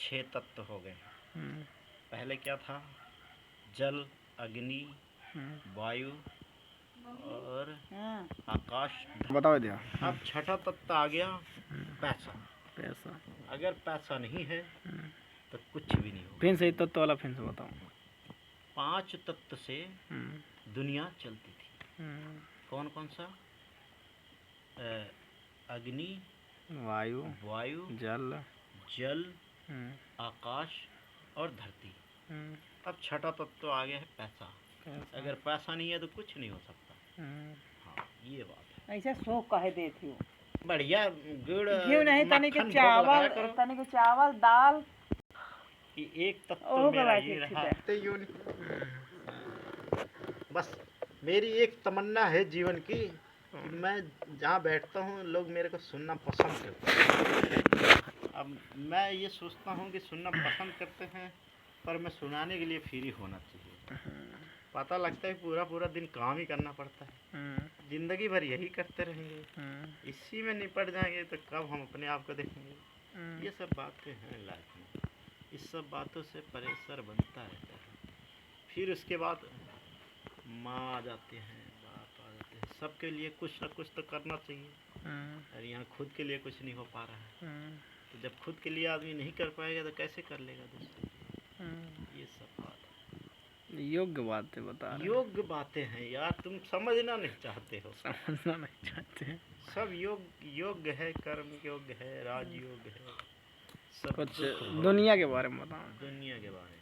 6 तत्व हो गए। पहले क्या था? जल, अग्नि, वायु और आकाश। बताओ दिया। अब छठा तत्व आ गया पैसा। पैसा, अगर पैसा नहीं है तो कुछ भी नहीं होगा। फिर से तत्व वाला फिर से बताओ। 5 तत्व से दुनिया चलती थी। कौन कौन सा? अग्नि, वायु, जल, आकाश और धरती। अब छठा तत्व आ गया है पैसा। अगर पैसा नहीं है तो कुछ नहीं हो सकता। हाँ, ये बात है। ऐसे सो कहे देती हूँ। बढ़िया गुड़ घी नहीं, तनिक चावल दाल कि एक तत्व मेरा ये रहा। बस मेरी एक तमन्ना है जीवन की कि मैं जहाँ बैठता हूँ लोग मेरे को सुनना पसंद करते हैं। अब मैं ये सोचता हूँ कि सुनना पसंद करते हैं, पर मैं सुनाने के लिए फ्री होना चाहिए। पता लगता है पूरा पूरा दिन काम ही करना पड़ता है, जिंदगी भर यही करते रहेंगे, इसी में निपट जाएंगे तो कब हम अपने आप को देखेंगे। ये सब बातें हैं लाइफ में, इस सब बातों से परेशान बनता रहता है। फिर उसके बाद माँ आ जाते हैं, बाप आ जाते हैं, सबके लिए कुछ ना कुछ तो करना चाहिए। और यहाँ खुद के लिए कुछ नहीं हो पा रहा है, तो जब खुद के लिए आदमी नहीं कर पाएगा तो कैसे कर लेगा दूसरे के? ये सब बात है, योग्य बातें बता रहे। योग्य बातें हैं यार, तुम समझना नहीं चाहते हो। समझना नहीं चाहते। सब योग्य है, कर्म योग्य है, राजयोग है, सब कुछ दुनिया के बारे में बताओ। दुनिया के बारे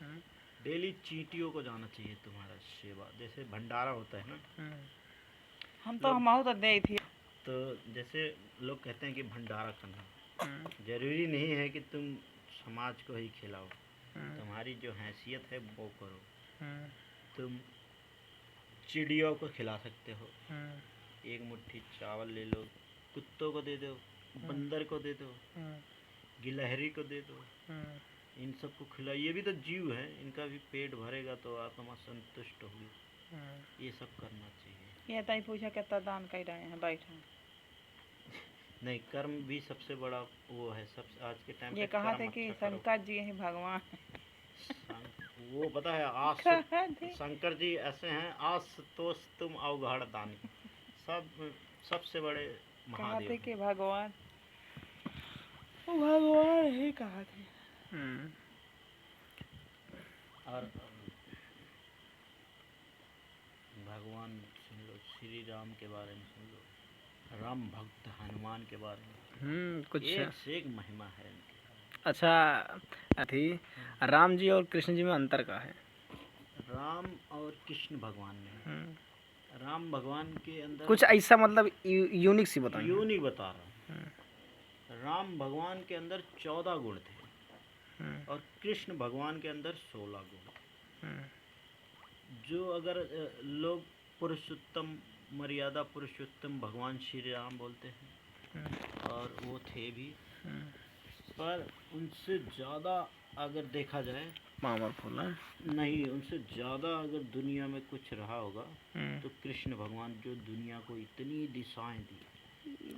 में डेली चींटियों को जाना चाहिए तुम्हारा सेवा। जैसे भंडारा होता है ना, हम तो दे थी। तो जैसे लोग कहते हैं कि भंडारा करना जरूरी नहीं है कि तुम समाज को ही खिलाओ, तुम्हारी जो हैसियत है वो करो। तुम चिड़ियों को खिला सकते हो, एक मुट्ठी चावल ले लो, कुत्तों को दे दो, बंदर को दे दो, गिलहरी को दे दो, इन सबको खिलाओ। ये भी तो जीव है, इनका भी पेट भरेगा तो आत्मा संतुष्ट होगी। ये सब करना चाहिए। ये ताई पूछा कितना दान कर रहे हैं बैठा। नहीं, कर्म भी सबसे बड़ा वो है। सब आज के टाइम ये कहा थे कि शंकर जी ही भगवान। वो पता है आस शंकर जी ऐसे हैं, आशुतोष तुम अवघड़ दानी, सबसे बड़े महादेव कहा थे कि भगवान भगवान ही कहा थे। और भगवान सुन लो, श्री राम के बारे में सुन लो, राम भक्त हनुमान के बारे में कुछ एक से एक महिमा है इनके। अच्छा थी, राम जी और कृष्ण जी में अंतर का है? राम और कृष्ण भगवान में, राम भगवान के अंदर कुछ ऐसा मतलब यूनिक सी बताओ। यूनिक बता रहा हूँ। राम भगवान के अंदर 14 गुण थे और कृष्ण भगवान के अंदर 16 गुण। जो अगर लोग पुरुषोत्तम, मर्यादा पुरुषोत्तम भगवान श्री राम बोलते हैं, और वो थे भी, पर उनसे ज़्यादा अगर देखा जाए पावरफुल है नहीं, उनसे ज़्यादा अगर दुनिया में कुछ रहा होगा तो कृष्ण भगवान, जो दुनिया को इतनी दिशाएं दी।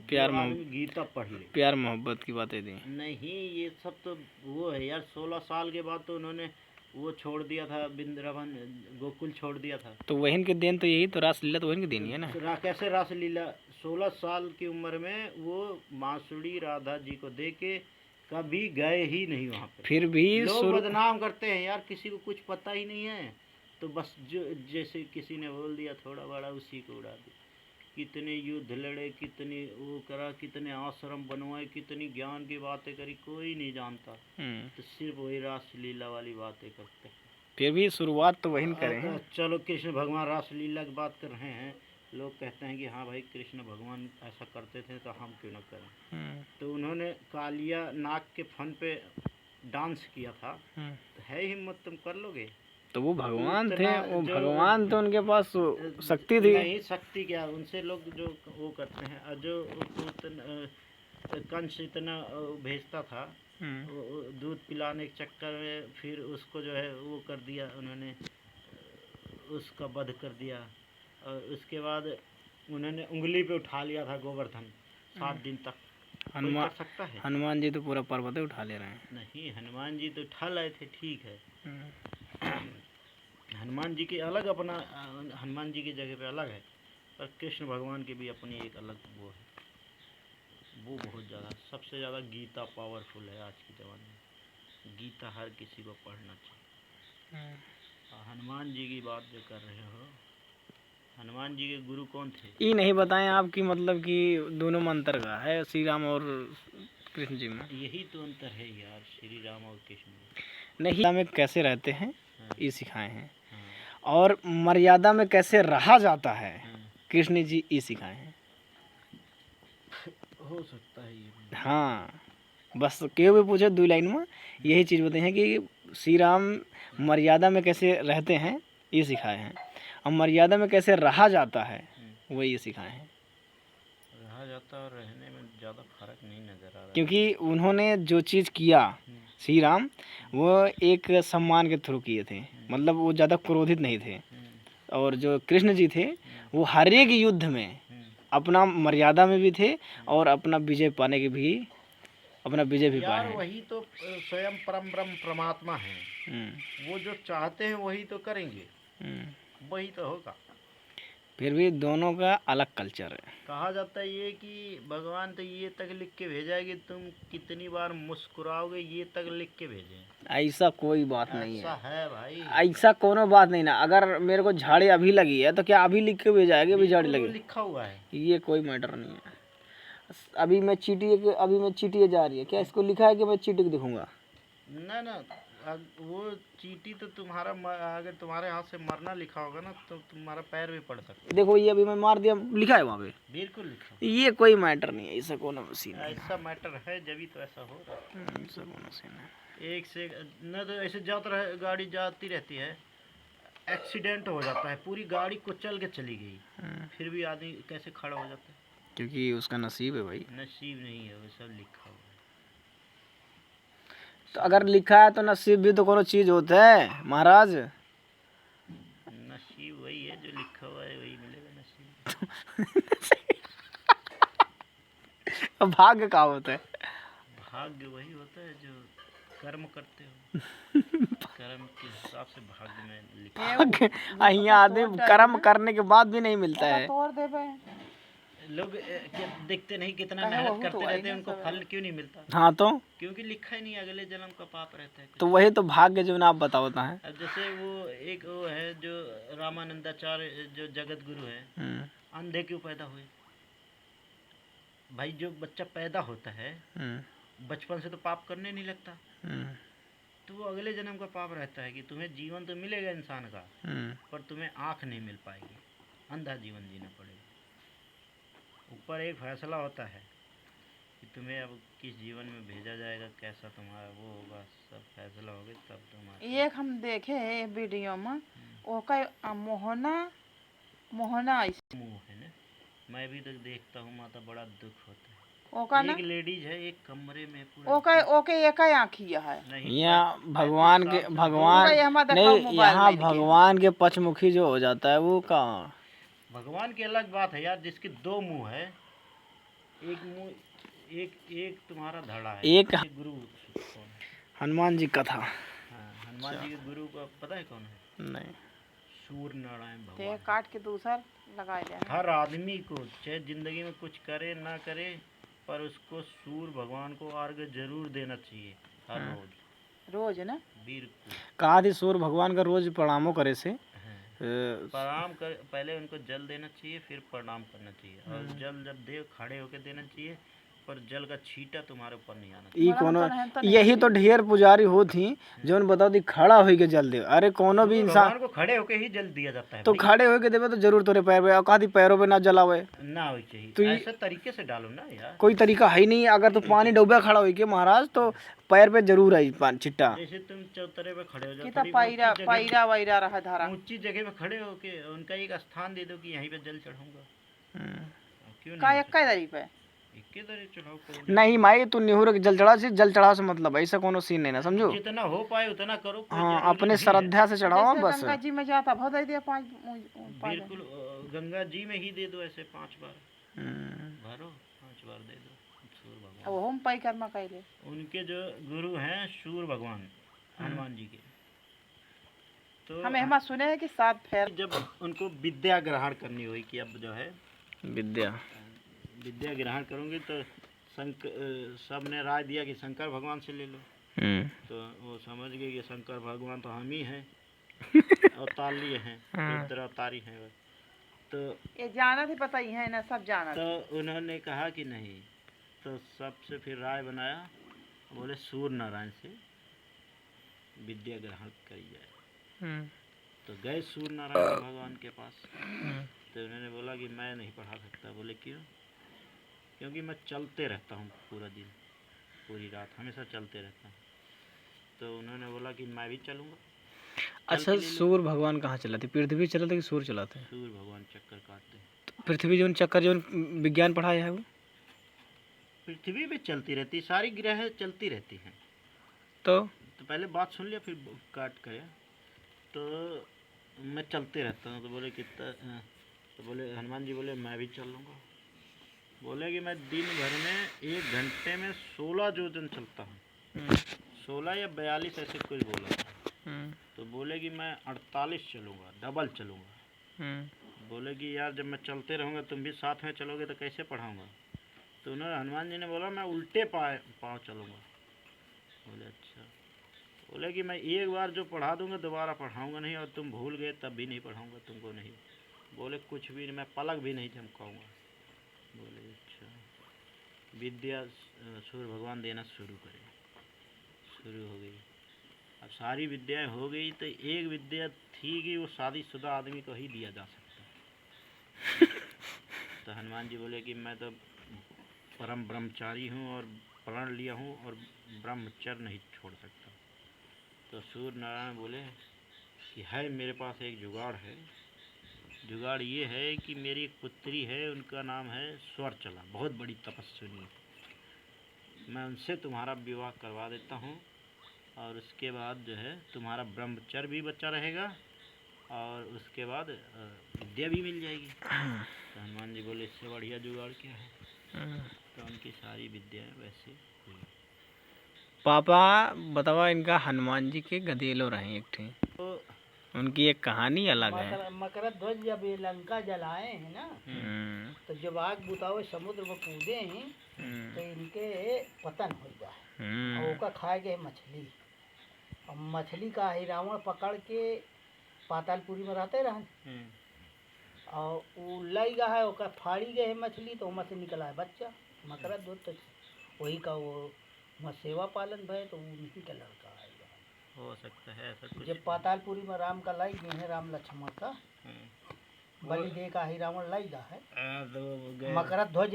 प्यार गीता पढ़ ले, प्यार मोहब्बत की बातें दी। नहीं ये सब तो वो है यार। 16 साल के बाद तो उन्होंने वो छोड़ दिया था, वृंदावन गोकुल छोड़ दिया था। तो वही के देन तो यही तो रासलीला तो वही की देनी है ना। कैसे रासलीला? 16 साल की उम्र में वो मासुड़ी राधा जी को दे के कभी गए ही नहीं वहाँ पे। फिर भी लोग बदनाम करते हैं यार, किसी को कुछ पता ही नहीं है, तो बस जो जैसे किसी ने बोल दिया थोड़ा बड़ा उसी को उड़ा दिया। कितने युद्ध लड़े, कितने वो करा, कितने आश्रम बनवाए, कितनी ज्ञान की बातें करी, कोई नहीं जानता। तो सिर्फ वही रासलीला वाली बातें करते हैं। फिर भी शुरुआत तो वही करें। चलो कृष्ण भगवान रासलीला की बात कर रहे हैं, लोग कहते हैं कि हाँ भाई कृष्ण भगवान ऐसा करते थे तो हम क्यों न करें। तो उन्होंने कालिया नाग के फन पे डांस किया था, तो है हिम्मत तुम कर लोगे? तो वो भगवान थे, वो भगवान तो उनके पास शक्ति थी। नहीं, शक्ति क्या, उनसे लोग जो वो करते हैं, जो कंस इतना भेजता था दूध पिलाने के चक्कर में, फिर उसको जो है वो कर दिया उन्होंने, उसका वध कर दिया। और उसके बाद उन्होंने उंगली पे उठा लिया था गोवर्धन 7 दिन तक, कोई हनुमान कर सकता है? हनुमान जी तो पूरा पर्वत ही उठा ले रहे हैं। नहीं, हनुमान जी तो उठा लाए थे, ठीक है। हम्म, हनुमान जी के अलग अपना हनुमान जी की जगह पे अलग है, पर कृष्ण भगवान की भी अपनी एक अलग वो है। वो बहुत ज़्यादा, सबसे ज़्यादा गीता पावरफुल है आज के ज़माने में। गीता हर किसी को पढ़ना चाहिए। और हनुमान जी की बात जो कर रहे हो, हनुमान जी के गुरु कौन थे? ये नहीं बताएं आप कि मतलब कि दोनों में अंतर का है श्री राम और कृष्ण जी में? यही तो अंतर है यार, श्री राम और कृष्ण में। नहीं, में कैसे रहते हैं हाँ, ये सिखाए हैं, हाँ, और मर्यादा में कैसे रहा जाता है हाँ। कृष्ण जी ये सिखाए हैं। हो सकता है ये भी। हाँ, बस क्यों भी पूछे 2 लाइन में यही चीज़ बताई हैं कि श्री राम मर्यादा में कैसे रहते हैं ये सिखाए हैं, और मर्यादा में कैसे रहा जाता है वो ये सिखाए हैं। रहा जाता और रहने में ज़्यादा फर्क नहीं नज़र आ रहा है। क्योंकि उन्होंने जो चीज़ किया श्री राम, वो एक सम्मान के थ्रू किए थे, मतलब वो ज़्यादा क्रोधित नहीं थे। और जो कृष्ण जी थे वो हर एक युद्ध में अपना मर्यादा में भी थे, और अपना विजय पाने के भी अपना विजय भी पाए यार हैं। वही तो स्वयं परम ब्रह्म परमात्मा है। वो जो चाहते हैं वही तो करेंगे, वही तो होगा। फिर भी दोनों का अलग कल्चर है। कहा जाता है ये कि भगवान तो ये तक लिख के भेजा है कि तुम कितनी बार मुस्कुराओगे, ये तक लिख के भेजे। ऐसा कोई बात नहीं ऐसा है, है भाई, ऐसा कोनो बात नहीं ना। अगर मेरे को झाड़ी अभी लगी है तो क्या अभी लिख के भेजा है कि अभी झाड़ी बिल्कुल लगी? लिखा हुआ है। ये कोई मैटर नहीं है। अभी मैं चीटी जा रही है, क्या इसको लिखा है कि मैं चीटी को दिखूंगा? ना ना, वो चींटी तो तुम्हारा अगर तुम्हारे हाथ से मरना लिखा होगा ना तो तुम्हारा पैर भी पड़ सकता है। देखो ये अभी मैं मार दिया, लिखा है वहाँ पे। बिल्कुल लिखा। ये कोई मैटर नहीं है, ऐसा कोनो मशीन है। ऐसा मैटर है जब तो ऐसा हो रहा है। ऐसा कोनो मशीन है। एक से न तो ऐसे जाता रहे, गाड़ी जाती रहती है, एक्सीडेंट हो जाता है, पूरी गाड़ी कुचल के चली गई, फिर भी आदमी कैसे खड़ा हो जाता है? क्योंकि उसका नसीब है भाई। नसीब नहीं है, वो सब लिखा हुआ है। तो अगर लिखा है तो नसीब भी तो कोनो चीज होता है महाराज। नसीब वही है जो लिखा हुआ है, वही मिलेगा नसीब। भाग्य का होता है? भाग्य वही होता है जो कर्म करते हो, कर्म के हिसाब से भाग्य में लिखा। भाग्य यहाँ आदमी कर्म करने के बाद भी नहीं मिलता है। तोड़ देबे। लोग देखते नहीं कितना मेहनत करते रहते हैं, उनको फल क्यों नहीं मिलता? हाँ तो क्योंकि लिखा ही नहीं, अगले जन्म का पाप रहता है कुछ। तो वही तो भाग्य जो ना आप बताता है। अब जैसे वो एक वो है जो रामानंदाचार्य जो जगत गुरु है, अंधे क्यों पैदा हुए? भाई जो बच्चा पैदा होता है बचपन से तो पाप करने नहीं लगता, तो वो अगले जन्म का पाप रहता है कि तुम्हें जीवन तो मिलेगा इंसान का, पर तुम्हें आँख नहीं मिल पाएगी, अंधा जीवन जीना पड़ेगा। ऊपर एक फैसला होता है कि तुम्हें अब किस जीवन में भेजा जाएगा, कैसा तुम्हारा वो होगा, सब फैसला होगा तब तुम्हारा। एक हम देखे है वीडियो में, ओका मोहना ऐसे मुँह है ना, मैं भी तो देखता हूँ माता, बड़ा दुख होता है। ओका ना एक लेडीज है एक कमरे में पूरा ओके एक ही आँखिया है। नहीं, यहाँ भगवान के पूरा भगवान यहाँ देखो नहीं, मोबाइल यहाँ में देखिए। भगवान के पचमुखी जो हो जाता है वो कहाँ? भगवान की अलग बात है यार, जिसके 2 मुंह है, एक मुंह, एक तुम्हारा धड़ा है। एक ये गुरु कौन है? हनुमान जी का था। हाँ, हनुमान जी के गुरु का पता है कौन है? नहीं, सूर्य नारायण ते भगवान। काट के दूसर लगाए जाए। हर आदमी को चाहे जिंदगी में कुछ करे ना करे, पर उसको सूर्य भगवान को अर्घ्य जरूर देना चाहिए हर रोज। ना बिल्कुल। कहा थी सूर्य भगवान का रोज प्रणामो करे से प्रणाम कर, पहले उनको जल देना चाहिए, फिर प्रणाम करना चाहिए, और जल जब दे खड़े होके देना चाहिए, पर जल का छींटा तुम्हारे ऊपर नहीं आना चाहिए। ई कोनो यही तो ढेर पुजारी हो थी जो बताओ दी खड़ा होई के जल दे। अरे कोनो भी इंसान भगवान को खड़े होके ही जल दिया जाता है तो भाई। खड़े होके देवे तो जरूर तोरे पैर पे, कहा थी पैरों पे ना जलावे। ना हो चाहिए तो ऐसा तरीके से डालो ना यार। कोई तरीका है ही नहीं। अगर तो पानी डूबा खड़ा होई के महाराज तो पैर पे जरूर आई चिट्टा। जैसे तुम चौतरे पे खड़े हो जाओ, कि थोड़ी पैरा वैरा रहा धारा। ऊंची जगह पे खड़े होके उनका एक स्थान दे दो कि यहीं पे जल चढ़ाऊंगा। क्यों का नहीं? एक का दरी पे इक्के दरे चढ़ाओ करो। नहीं माई तू निहुर के जल चढ़ा से मतलब ऐसा कोनो सीन नहीं ना, समझो। जितना हो पाए उतना करो, कोई हाँ, जरूरी अपने नहीं है। श्रद्धा से चढ़ाओ बस। गंगा जी में जाता बहुत दे दिया 5 बिल्कुल, गंगा जी में ही दे दो ऐसे 5 बार भरो, 5 बार दे दो, सूर अब भगवान। हम परिक्रमा कैले। उनके जो गुरु हैं सूर भगवान हनुमान जी के। तो हमें हमारा सुने हैं कि 7 फेर जब उनको विद्या ग्रहण करनी हुई कि अब जो है विद्या। विद्या ग्रहण करूँगी तो सब ने राय दिया कि शंकर भगवान से ले लो। तो वो समझ गए कि शंकर भगवान तो हम ही हैं, अवतार लिए हैं, रुद्र अवतारी हैं वो। तो ये जाना थी, पता ही है ना, सब जाना तो थी। उन्होंने कहा कि नहीं, तो सबसे फिर राय बनाया, बोले सूर्य नारायण से विद्या ग्रहण करी जाए। तो गए सूर्य नारायण भगवान के पास। तो उन्होंने बोला कि मैं नहीं पढ़ा सकता। बोले क्यों? क्योंकि मैं चलते रहता हूँ पूरा दिन, पूरी रात हमेशा चलते रहता हूँ। तो उन्होंने बोला कि मैं भी चलूँगा। अच्छा, सूर्य भगवान कहाँ चलाते? पृथ्वी चलाते कि सूर्य चलाते हैं? सूर्य भगवान चक्कर काटते हैं। तो पृथ्वी जो चक्कर जो विज्ञान पढ़ाया है वो पृथ्वी भी चलती रहती, सारी ग्रह चलती रहती हैं। तो पहले बात सुन लिया फिर काट कर। तो मैं चलते रहता हूँ। तो बोले कितना? तो बोले हनुमान जी बोले मैं भी चल लूँगा। बोले कि मैं दिन भर में 1 घंटे में 16 योजन चलता हूँ, 16 या 42 ऐसे कुछ बोला था। तो बोले कि मैं 48 चलूँगा, डबल चलूँगा। बोले कि यार जब मैं चलते रहूँगा तुम भी साथ में चलोगे तो कैसे पढ़ाऊँगा? तो उन्होंने हनुमान जी ने बोला मैं उल्टे पाँव चलूँगा। बोले अच्छा। बोले कि मैं एक बार जो पढ़ा दूँगा दोबारा पढ़ाऊँगा नहीं, और तुम भूल गए तब भी नहीं पढ़ाऊँगा तुमको नहीं। बोले कुछ भी नहीं, मैं पलक भी नहीं झपकाऊँगा। बोले अच्छा। विद्या सूर्य भगवान देना शुरू हो गई। अब सारी विद्याएं हो गई तो एक विद्या थी कि वो शादीशुदा आदमी को ही दिया जा सकता। तो हनुमान जी बोले कि मैं तो परम ब्रह्मचारी हूँ और प्रण लिया हूँ और ब्रह्मचर्य नहीं छोड़ सकता। तो सूर्य नारायण बोले कि है मेरे पास एक जुगाड़ है। जुगाड़ ये है कि मेरी एक पुत्री है, उनका नाम है स्वरचला, बहुत बड़ी तपस्विनी। मैं उनसे तुम्हारा विवाह करवा देता हूँ और उसके बाद जो है तुम्हारा ब्रह्मचर्य भी बचा रहेगा और उसके बाद विद्या भी मिल जाएगी। तो हनुमान जी बोले इससे बढ़िया जुगाड़ क्या है? तो उनकी सारी विद्याएं वैसे हुई। पापा बतावा, इनका हनुमान जी के गधेलो रहे एक थे, तो उनकी एक कहानी अलग है। मकर ध्वज जब ये लंका जलाए हैं ना, तो जब आग बुतावे समुद्र में कूदे हैं तो इनके पतन हो जाए और ओका खाए गए मछली। और मछली का ही रावण पकड़ के पातालपुरी में रहते रहन, और वो लई गा है, ओका फाड़ी गए है मछली, तो वहाँ से निकला है बच्चा मकर ध्वज। तो वही का वो वहाँ सेवा पालन भय, तो उन्हीं का लड़का आएगा। हो सकता है ऐसा कुछ। जब पातालपुरी में राम का लाई गए हैं, राम लक्ष्मण का बलि दे का ही रावण लाई गा है। तो मकर ध्वज